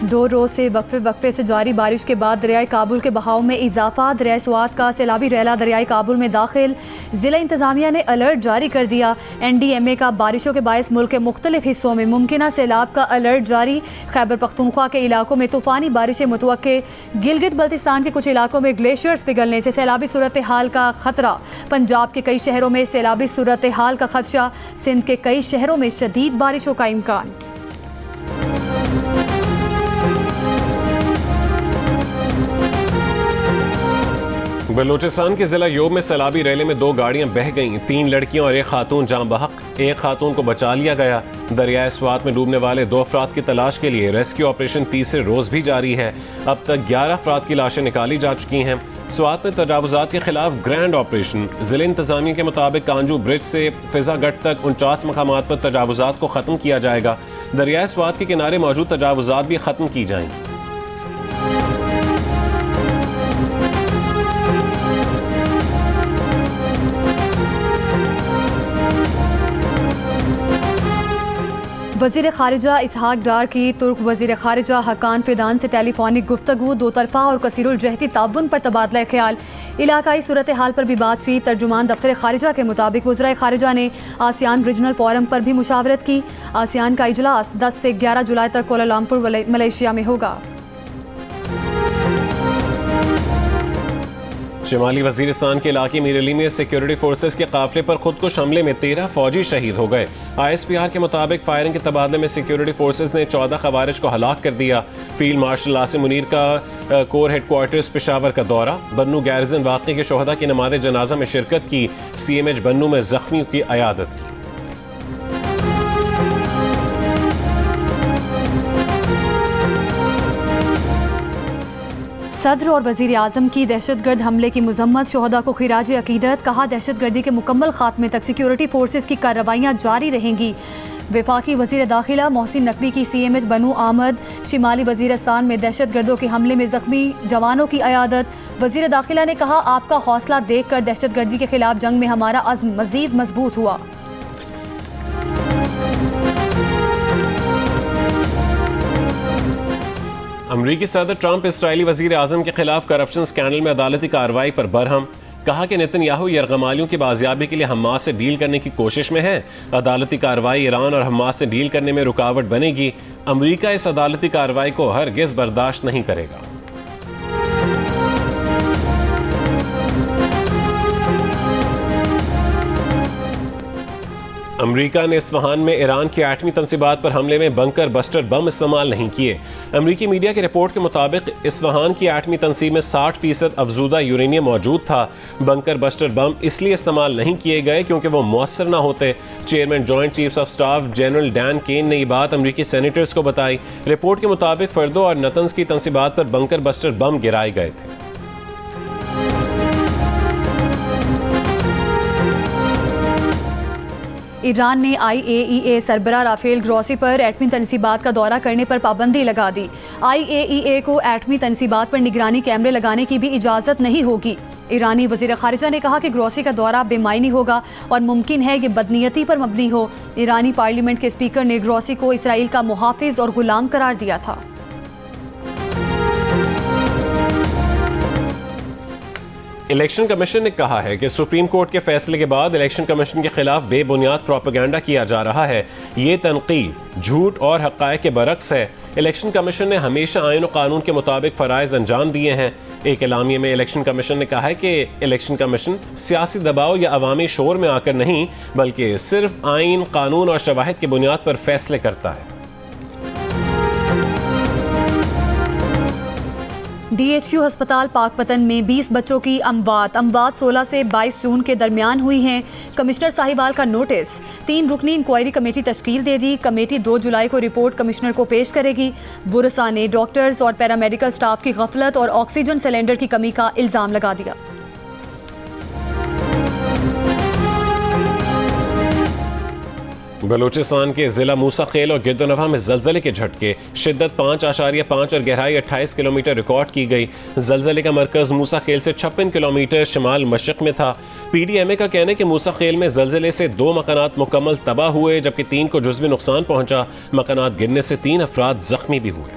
2 रोज़ से वक्फे से जारी बारिश के बाद दरियाई काबुल के बहाव में इजाफा। दरियाई स्वात का सैलाबी रैला दरियाई काबुल में दाखिल। ज़िला इंतज़ामिया ने अलर्ट जारी कर दिया। NDMA का बारिशों के बायस मुल्क के मुख्तलिफ हिस्सों में मुमकिना सैलाब का अलर्ट जारी। खैबर पख्तूनख्वा के इलाकों में तूफ़ानी बारिशें मुतवक्के। गिलगित बल्तिस्तान के कुछ इलाकों में ग्लेशियर्स पिघलने से सैलाबी सूरत हाल का खतरा। पंजाब के कई शहरों में सैलाबी सूरत हाल का खदशा। सिंध के कई शहरों में शदीद बारिशों का इम्कान। बलूचिस्तान के जिला योब में सैलाबी रैले में 2 गाड़ियां बह गईं। 3 लड़कियां और 1 खातून जान बहक। 1 खातून को बचा लिया गया। दरियाए स्वात में डूबने वाले 2 अफराद की तलाश के लिए रेस्क्यू ऑपरेशन तीसरे रोज भी जारी है। अब तक 11 अफराद की लाशें निकाली जा चुकी हैं। स्वात में तजावुजात के खिलाफ ग्रैंड ऑपरेशन। जिले इंतजामिया के मुताबिक कांजू ब्रिज से फिजागढ़ तक 49 मकामात पर तजावुजात को खत्म किया जाएगा। दरियाए स्वात के किनारे मौजूद तजावुजात भी खत्म की जाएंगे। वज़ीर ख़ारिजा इसहाक डार की तुर्क वज़ीर ख़ारिजा हकान फिदान से टेलीफोनिक गुफ्तगू। 2 तरफ़ा और कसीरुल जहती ताउन पर तबादला ख्याल। इलाकाई सूरत हाल पर भी बातचीत। तर्जुमान दफ्तर ख़ारिजा के मुताबिक वज़राए ख़ारिजा ने आसियान रीजनल फोरम पर भी मुशावरत की। आसियान का इजलास 10 से 11 जुलाई तक कोलालमपुर मलेशिया में होगा। शिमाली वजीरिस्तान के इलाके मीरली में सिक्योरिटी फोर्सेस के काफिले पर खुदकुश हमले में 13 फौजी शहीद हो गए। ISPR के मुताबिक फायरिंग के तबादले में सिक्योरिटी फोर्सेस ने 14 खवारिज को हलाक कर दिया। फील्ड मार्शल आसिम मुनीर का कोर हेडक्वार्टर्स पेशावर का दौरा। बन्नू गैरिजन वाक़े के शोहदा की नमाज जनाजा में शिरकत की। CMH बन्नू में जख्मियों की अयादत की। सदर और वज़ीर आज़म की दहशतगर्द हमले की मज़म्मत। शोहदा को खिराज अकीदत। कहा दहशतगर्दी के मुकम्मल खात्मे तक सिक्योरिटी फोर्सेस की कार्रवाइयाँ जारी रहेंगी। वफाकी वज़ीर दाखिला मोहसिन नकवी की CMH बन्नू आमद। शिमाली वज़ीरिस्तान में दहशतगर्दों के हमले में ज़ख्मी जवानों की अयादत। वज़ीर दाखिला ने कहा आपका हौसला देख कर दहशतगर्दी के खिलाफ जंग में हमारा अज़्म मज़ीद मजबूत हुआ। अमरीकी सदर ट्रंप इसराइली वज़ीर आज़म के खिलाफ करप्शन स्कैंडल में अदालती कार्रवाई पर बरहम। कहा कि नेतन्याहू यरगमालियों की बाजियाबी के लिए हमास से डील करने की कोशिश में है। अदालती कार्रवाई ईरान और हमास से डील करने में रुकावट बनेगी। अमरीका इस अदालती कार्रवाई को हरगिज़ बर्दाश्त नहीं करेगा। अमरीका ने इस्फहान में ईरान की एटमी तंसीबात पर हमले में बंकर बस्टर बम इस्तेमाल नहीं किए। अमरीकी मीडिया की रिपोर्ट के मुताबिक इस्फहान की एटमी तंसीब में 60% अफजूदा यूरेनियम मौजूद था। बंकर बस्टर बम इसलिए इस्तेमाल नहीं किए गए क्योंकि वो मौसर ना होते। Chairman joint chiefs of staff general Dan Caine ने ये बात अमरीकी सेनेटर्स को बताई। रिपोर्ट के मुताबिक फर्दो और नतंस की तंसीबात पर बंकर बस्टर बम गिराए गए थे। ईरान ने IAEA सरबराह राफेल ग्रॉसी पर एटमी तनसीबात का दौरा करने पर पाबंदी लगा दी। IAEA को एटमी तनसीबात पर निगरानी कैमरे लगाने की भी इजाज़त नहीं होगी। ईरानी वज़ीर ख़ारिजा ने कहा कि ग्रॉसी का दौरा बेमायनी होगा और मुमकिन है कि बदनीयती पर मबनी हो। ईरानी पार्लियामेंट के स्पीकर ने ग्रॉसी को इसराइल का मुहाफिज और गुलाम करार दिया था। इलेक्शन कमीशन ने कहा है कि सुप्रीम कोर्ट के फैसले के बाद इलेक्शन कमीशन के खिलाफ बेबुनियाद प्रोपेगेंडा किया जा रहा है। ये तनकीद झूठ और हक़ाइक़ के बरक्स है। इलेक्शन कमीशन ने हमेशा आईन और कानून के मुताबिक फ़राइज़ अंजाम दिए हैं। एक एलामिये में इलेक्शन कमीशन ने कहा है कि इलेक्शन कमीशन सियासी दबाव या अवामी शोर में आकर नहीं बल्कि सिर्फ आईन, कानून और शवाहिद की बुनियाद पर फैसले करता है। DHQ अस्पताल पाकपतन में 20 बच्चों की अमवात 16 से 22 जून के दरमियान हुई हैं। कमिश्नर साहिवाल का नोटिस। 3 रुकनी इंक्वायरी कमेटी तश्कील दे दी। कमेटी 2 जुलाई को रिपोर्ट कमिश्नर को पेश करेगी। बुरसा ने डॉक्टर्स और पैरामेडिकल स्टाफ की गफलत और ऑक्सीजन सिलेंडर की कमी का इल्ज़ाम लगा दिया। बलूचिस्तान के जिला मूसा खेल और गिरदोनवा में जलजले के झटके। शिद्दत 5.5 और गहराई 28 किलोमीटर रिकॉर्ड की गई। जलजले का मरकज मूसा खेल से 56 किलोमीटर शिमाल मशरक में था। PDMA का कहना है कि मूसा खेल में जलजले से 2 मकानात मुकम्मल तबाह हुए जबकि 3 को जुज़वी नुकसान पहुंचा। मकानात गिरने से 3 अफराद जख्मी भी हुए।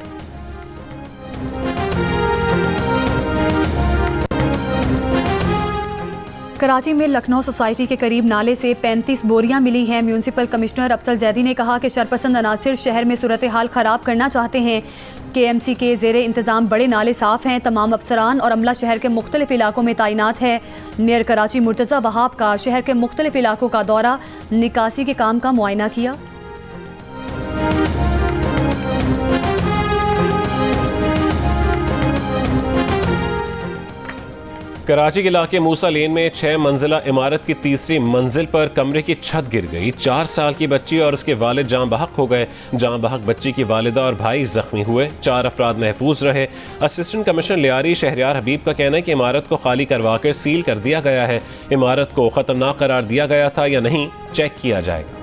कराची में लखनऊ सोसाइटी के करीब नाले से 35 बोरियां मिली हैं। म्यूनसिपल कमिश्नर अफसल जैदी ने कहा कि शरपसंद अनासिर शहर में सूरत हाल ख़राब करना चाहते हैं। KMC के ज़ेरे इंतज़ाम बड़े नाले साफ़ हैं। तमाम अफसरान और अमला शहर के मुख्तलिफ इलाकों में तैनात है। मेयर कराची मुर्तज़ा वहाब का शहर के मुख्तलिफ इलाकों का दौरा, निकासी के काम का मुआयना किया। कराची के इलाके मूसा लेन में 6 मंजिला इमारत की तीसरी मंजिल पर कमरे की छत गिर गई। 4 साल की बच्ची और उसके वालिद जाँ बहक हो गए। जाँ बहक बच्ची की वालिदा और भाई जख्मी हुए। 4 अफराद महफूज रहे। असिस्टेंट कमिश्नर लियारी शहरियार हबीब का कहना है कि इमारत को खाली करवा कर सील कर दिया गया है। इमारत को खतरनाक करार दिया गया था या नहीं, चेक किया जाएगा।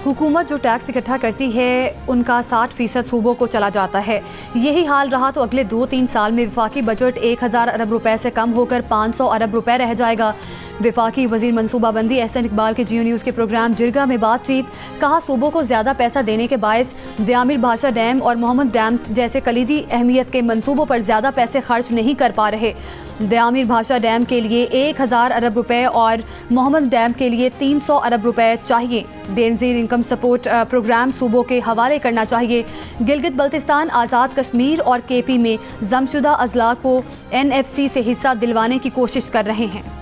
हुकूमत जो टैक्स इकट्ठा करती है उनका 60% सूबों को चला जाता है। यही हाल रहा तो अगले 2-3 साल में वफाकी बजट 1000 अरब रुपए से कम होकर 500 अरब रुपए रह जाएगा। वफाकी वजीर मनसूबाबंदी एहसन इकबाल के जियो न्यूज़ के प्रोग्राम जिरगा में बातचीत। कहा सूबों को ज़्यादा पैसा देने के बायस दयामिर भाषा डैम और मोहम्मद डैम जैसे कलीदी अहमियत के मंसूबों पर ज़्यादा पैसे खर्च नहीं कर पा रहे। दयामिर भाषा डैम के लिए 1000 अरब रुपए और मोहम्मद डैम के लिए 300 अरब रुपए चाहिए। बेनज़ीर इनकम सपोर्ट प्रोग्राम सूबों के हवाले करना चाहिए। गिलगित बल्तिस्तान, आज़ाद कश्मीर और KP में जमशुदा अजला को NFC से हिस्सा दिलवाने की कोशिश कर रहे हैं।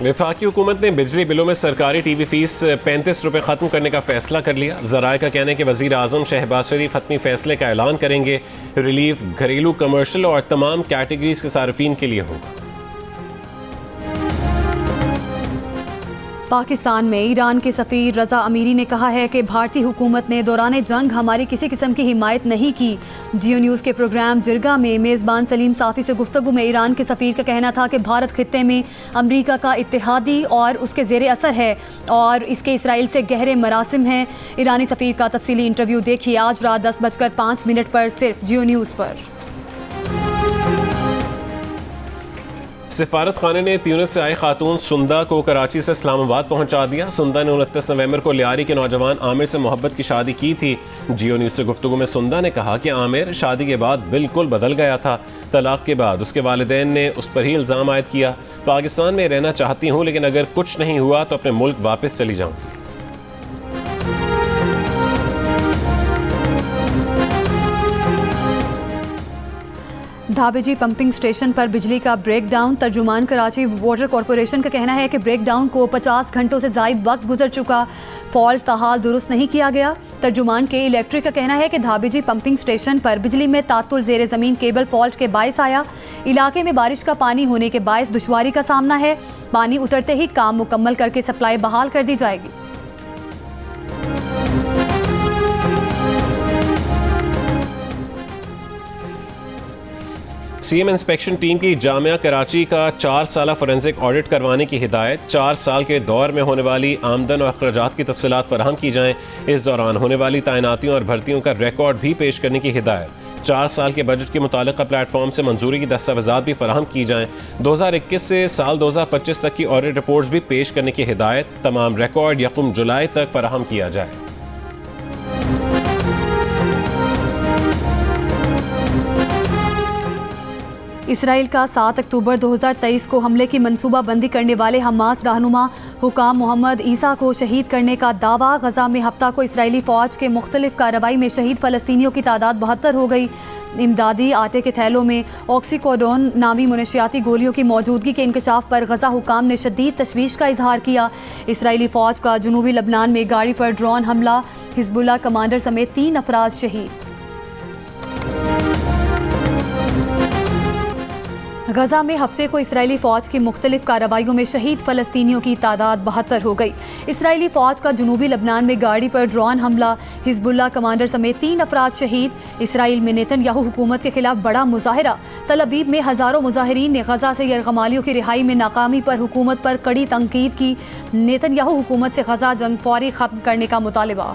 वफाकी हुकूमत ने बिजली बिलों में सरकारी TV फीस 35 रुपये ख़त्म करने का फैसला कर लिया। ज़राए का कहना है कि वज़ीर आज़म शहबाज शरीफ हतमी फैसले का ऐलान करेंगे। रिलीफ घरेलू, कमर्शल और तमाम कैटेगरीज के सार्फिन के लिए होगा। पाकिस्तान में ईरान के सफ़ीर रज़ा अमीरी ने कहा है कि भारतीय हुकूमत ने दौरान जंग हमारी किसी किस्म की हिमायत नहीं की। जियो न्यूज़ के प्रोग्राम जिरगा में मेज़बान सलीम साफ़ी से गुफ्तगू में ईरान के सफ़ीर का कहना था कि भारत खित्ते में अमरीका का इत्तेहादी और उसके ज़ेरे असर है और इसके इसराइल से गहरे मरासिम हैं। ईरानी सफ़ीर का तफसीली इंटरव्यू देखिए आज रात 10:05 पर सिर्फ जियो न्यूज़ पर। सिफारत खाने ने ट्यूनिस से आई खातून सुंदा को कराची से इस्लामाबाद पहुंचा दिया। सुंदा ने 29 नवंबर को लियारी के नौजवान आमिर से मोहब्बत की शादी की थी। जियो न्यूज़ से गुफ्तगू में सुंदा ने कहा कि आमिर शादी के बाद बिल्कुल बदल गया था। तलाक के बाद उसके वालिदैन ने उस पर ही इल्ज़ाम आयद किया। पाकिस्तान में रहना चाहती हूँ, लेकिन अगर कुछ नहीं हुआ तो अपने मुल्क वापस चली जाऊँ। धाबेजी पंपिंग स्टेशन पर बिजली का ब्रेकडाउन। तर्जुमान कराची वाटर कॉरपोरेशन का कहना है कि ब्रेकडाउन को 50 घंटों से ज़ायद वक्त गुजर चुका, फॉल्ट ताहाल दुरुस्त नहीं किया गया। तर्जुमान के इलेक्ट्रिक का कहना है कि धाबेजी पंपिंग स्टेशन पर बिजली में तात्तुल ज़ेरे ज़मीन केबल फॉल्ट के बायस आया। इलाके में बारिश का पानी होने के बायस दुश्वारी का सामना है। पानी उतरते ही काम मुकम्मल करके सप्लाई बहाल कर दी जाएगी। CM इंस्पेक्शन टीम की जामिया कराची का 4 साला फोरेंसिक ऑडिट करवाने की हिदायत। 4 साल के दौर में होने वाली आमदन और अखराजात की तफसीलात फराहम की जाएँ। इस दौरान होने वाली तैनातियों और भर्तियों का रिकॉर्ड भी पेश करने की हिदायत। 4 साल के बजट के मुतालिका प्लेटफॉर्म से मंजूरी की दस्तावेजात भी फराहम की जाएँ। 2021 से साल 2025 तक की ऑडिट रिपोर्ट्स भी पेश करने की हिदायत। तमाम रिकॉर्ड 1 जुलाई तक फराहम किया जाए। इसराइल का 7 अक्टूबर 2023 को हमले की मनसूबाबंदी करने वाले हमास रहनुमा हुकाम मोहम्मद ईसा को शहीद करने का दावा। गजा में हफ्ता को इसराइली फ़ौज के मुख्तलिफ कार्रवाई में शहीद फ़लस्तीनियों की तादाद 72 हो गई। इमदादी आटे के थैलों में ऑक्सीकोडोन नामी मुनशियाती गोलियों की मौजूदगी के इंकशाफ पर गजा हुकाम ने शदीद तशवीश का इजहार किया। इसराइली फ़ौज का जनूबी लबनान में गाड़ी पर ड्रोन हमला, हिजबुल्लाह कमांडर समेत 3 अफराद शहीद। गजा में हफ्ते को इसराइली फ़ौज की मुख्तलिफ कार्रवाइयों में शहीद फ़लस्तीनियों की तादाद 72 हो गई। इसराइली फ़ौज का जनूबी लबनान में गाड़ी पर ड्रोन हमला, हिजबुल्लाह कमांडर समेत 3 अफराद शहीद। इसराइल में नेतन्याहू हुकूमत के खिलाफ बड़ा मुजाहिरा। तल अबीब में हज़ारों मुजाहिरीन ने गजा से यरगमालियों की रिहाई में नाकामी पर हुकूमत पर कड़ी तनकीद की। नेतन्याहू हुकूमत से गजा जंग फौरी ख़त्म करने का मुतालबा।